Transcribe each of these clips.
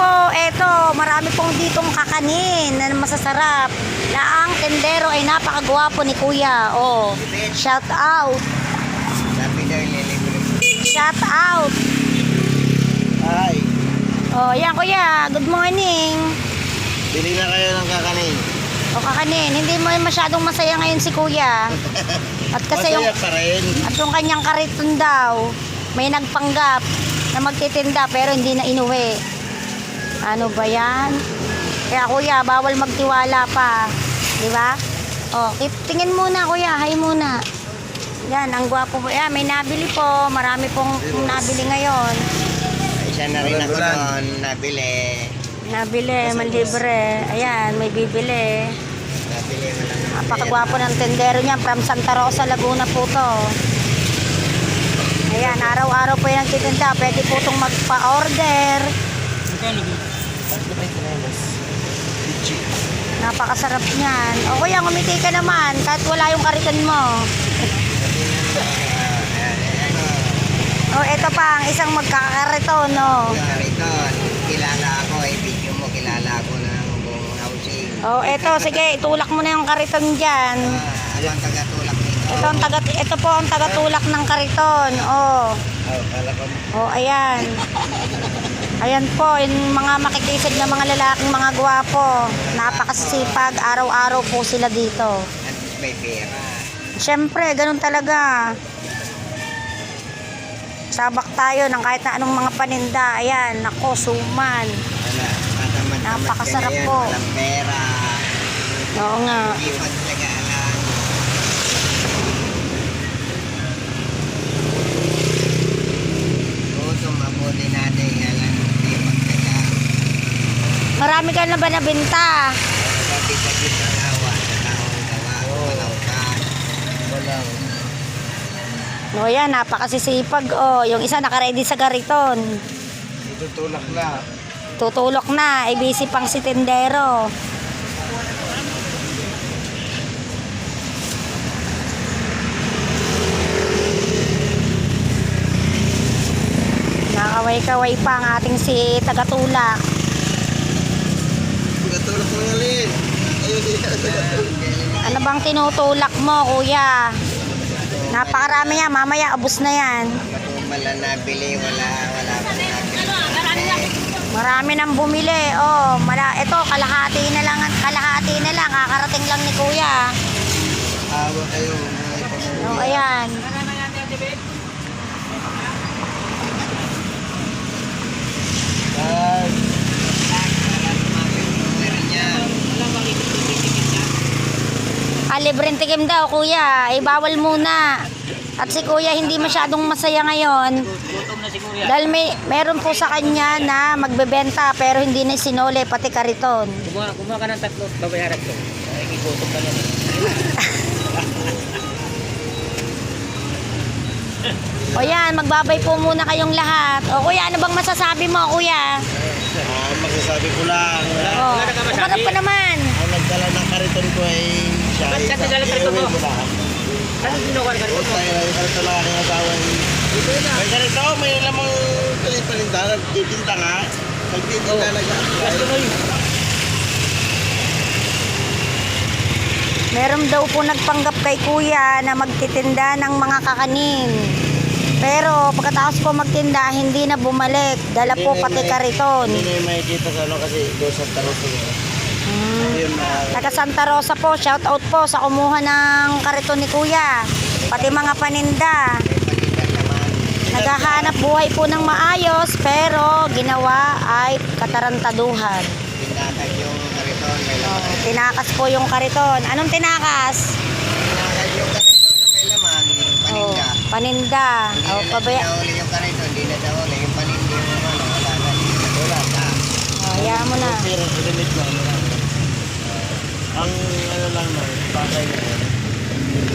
po, eto, marami pong ditong kakanin na masasarap. Na ang tendero ay napakagwapo ni Kuya. Oh, shout out. Sabi daw nililibre. Shout out. Ay, Oh, yan Kuya, good morning. bili na kayo ng kakanin. O kakanin, hindi mo masyadong masaya ngayon si Kuya. At kasi Masaya pa rin. at yung kanyang kariton daw, may nagpanggap na magtitinda pero hindi na inuwi. Ano ba yan? Kaya Kuya, bawal magtiwala pa. Di ba? O, tingin muna Kuya, hi muna. Yan, ang gwapo po. Yan, may nabili po. Marami pong nabili ngayon. Isa na rin ako doon, nabili. Nabili, malibre. Ayan, may bibili. Nabili mo lang. Napakagwapo ng tendero niya. From Santa Rosa, Laguna po to. Ayan, araw-araw po yung nagtitinda. Pwede po itong magpa-order. Napakasarap niyan. O Kuya, ngumiti ka naman. Kahit wala yung kariton mo. O, eto pa, ang isang magkakariton, no? Kariton, kilala ako eh. Video mo, kilala ako ng buong housing. O, eto, sige, itulak mo na yung kariton dyan. Ano ang tagatulak nito? Ito po ang tagatulak ng kariton. O, Kala ko. ayan. Ayan po, yung mga makikisig na mga lalaking mga gwapo. Napakasipag, araw-araw po sila dito. At least may pera. Siyempre, ganun talaga. Sabak tayo ng kahit na anong mga paninda. Ayan, nako, suman. Wala, tatamad-tamad Napakasarap ka na yan, po. walang pera. Oo nga. Hindi magtsagaan. Gutom, mabuti natin. Alam, hindi magtsagaan. Marami ka na ba nabenta? Kapit-kapit ang awa sa taong gawa. Walang ka. Walang. No, yan, napakasisipag. Oh, yung isa nakaready sa kariton. Itutulak na. Tutulok na, ay busy pang si tendero. Nakaway-kaway pa ang ating si tagatulak. Itutulak mo nga rin. Ano bang tinutulak mo, Kuya? Napakarami yan, mamaya abos na yan. Wala nabili, wala pa nabili. Marami nang bumili. Oh, ito kalahati na lang, kakarating lang ni Kuya. Awa kayo. Oh, ayan. Libreng tikim daw, Kuya. Eh, bawal muna. At si Kuya hindi masyadong masaya ngayon. Dahil meron po sa kanya na magbebenta pero hindi na sinole pati kariton. Kumuha ka ng tatlo, babayaran ko. Ay, igutom ka lang. O yan, magbabay po muna kayong lahat. O Kuya, ano bang masasabi mo, Kuya? Masasabi ko lang. O, umarap ka naman. Ang nagdala ng kariton ko ay siya. Ba't ka nagdala ng kariton mo? Iuwi lang. Ano sinukuha ka rin mo? Tayo lang yung kariton ng aking asawa. May ganito, may lamang palinda. Nagtitinda nga. Nagtitinda Gusto mo yun. Meron daw po nagpanggap kay Kuya na magtitinda ng mga kakanin. Pero pagkatapos po magtinda, hindi na bumalik. Dala po pati kariton. Hindi na yung makikita sa ano kasi doon sa taroso. Yun na. Taga Santa Rosa po, shout out po sa kumuha ng kariton ni Kuya. Pati mga paninda. Naghahanap buhay po ng maayos pero ginawa ay katarantaduhan. Tinakad yung kariton. May laman. Tinakas po yung kariton. Anong tinakas? Tinakad yung kariton na may laman. Yung paninda. Paninda. Hindi na nauli yung kariton. Hindi na nauli yung paninda. Yung ano, wala na. Wala na. Hayaan mo na. Pero limit na. Ang ano lang na, pakay na yun.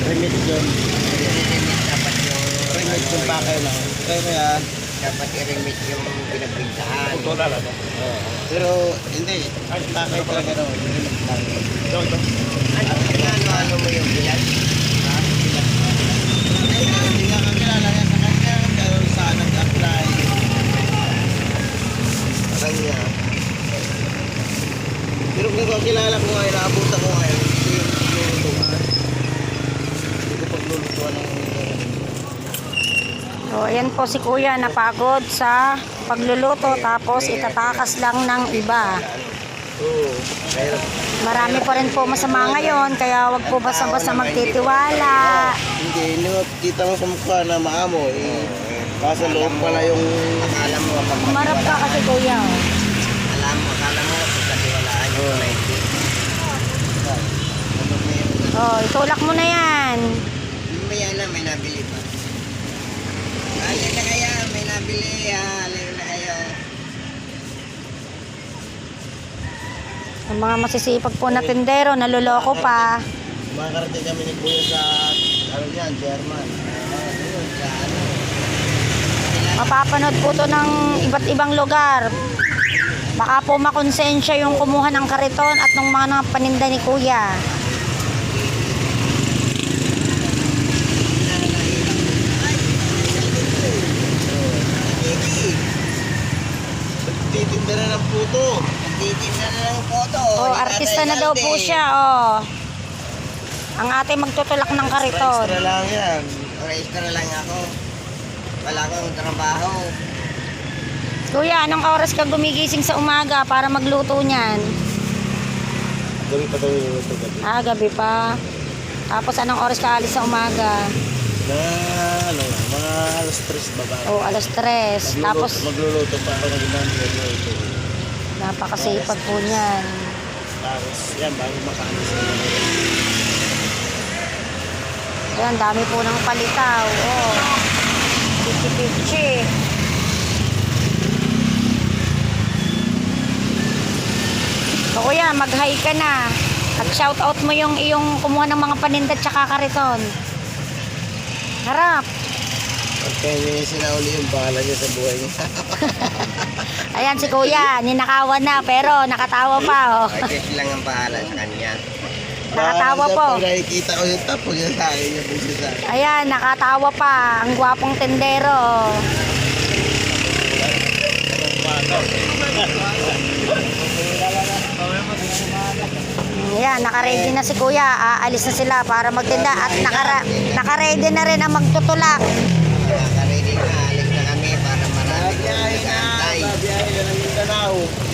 Remit yun. Remit dapat yung... Remit yung pakay lang. Kaya mo yan. Dapat i-remit yung pinagbintahan. Ito lang. Pero hindi. Ang pakay talaga no. Remit lang. Ito. Ano mo yung bilan? Hindi nga kakilala yan sa kanya. Pero saan nag-apply? Sa kanya. Pero kung kakilala ko ngayon, naabutan ko ngayon, hindi paglulutuan. Hindi ko paglulutuan ng... So, ayan po si Kuya, napagod sa pagluluto tapos itatakas lang ng iba. Oo. Pero, Marami pa rin po masama ngayon, kaya wag po basta-basta magtitiwala. hindi mo kita mo sa mukha na maamo eh. Kaso loob pala yung... Akala mo, Umarap ka kasi Kuya. Oh. akala mo, pagkatiwalaan yung na hindi. Oh, itulak mo na yan. Maya na, may nabili pa. Alin na kaya, may nabili. Alin na kayo. Ang mga masisipag po na tindero, naluloko pa. Makakarating kami ni Kuya sa, ano yan, German. Sa ano. Mapapanood po to ng iba't ibang lugar. Baka po makonsensya yung kumuha ng kariton at ng mga paninda ni Kuya. Titinda na ng puto. Titinda na ng puto. Oh, artista na daw po siya, oh. Ang ate magtutulak ng kariton. Extra lang yan. Extra lang ako. Wala akong trabaho. Kuya, anong oras ka gumigising sa umaga para magluto niyan? Gabi pa tayo niluluto gabi. Ah, gabi pa. Tapos anong oras ka alis sa umaga? Na ano, mga alas 3 baba. Oh, alas 3. Tapos Magluluto pa ako ng ibang magluluto. napakasipag po niyan. Tapos yan, bago makaano sa mga. Ayan, dami po ng palitaw. Oh. Pichi-pichi. So, kuya, mag-hi ka na. At shout out mo yung iyong kumuha ng mga paninda tsaka kariton. Harap. Okay, may sinauli yung bahala niya sa buhay niya. Ayan si kuya, ninakawan na pero nakatawa pa. Oh. Okay, lang ang bahala sa kanya. Nakatawa po. Pag nakikita ko yung tapo niya sa akin, yung puso sa akin. Ayan, nakatawa pa. Ang gwapong tendero. Ayan, nakaready na si kuya. Aalis na sila para magtinda. At nakaready na rin ang magtutulak. Nakaready na, alis na kami para marami kami nag-aantay. Babiyahe na ng Mindanao.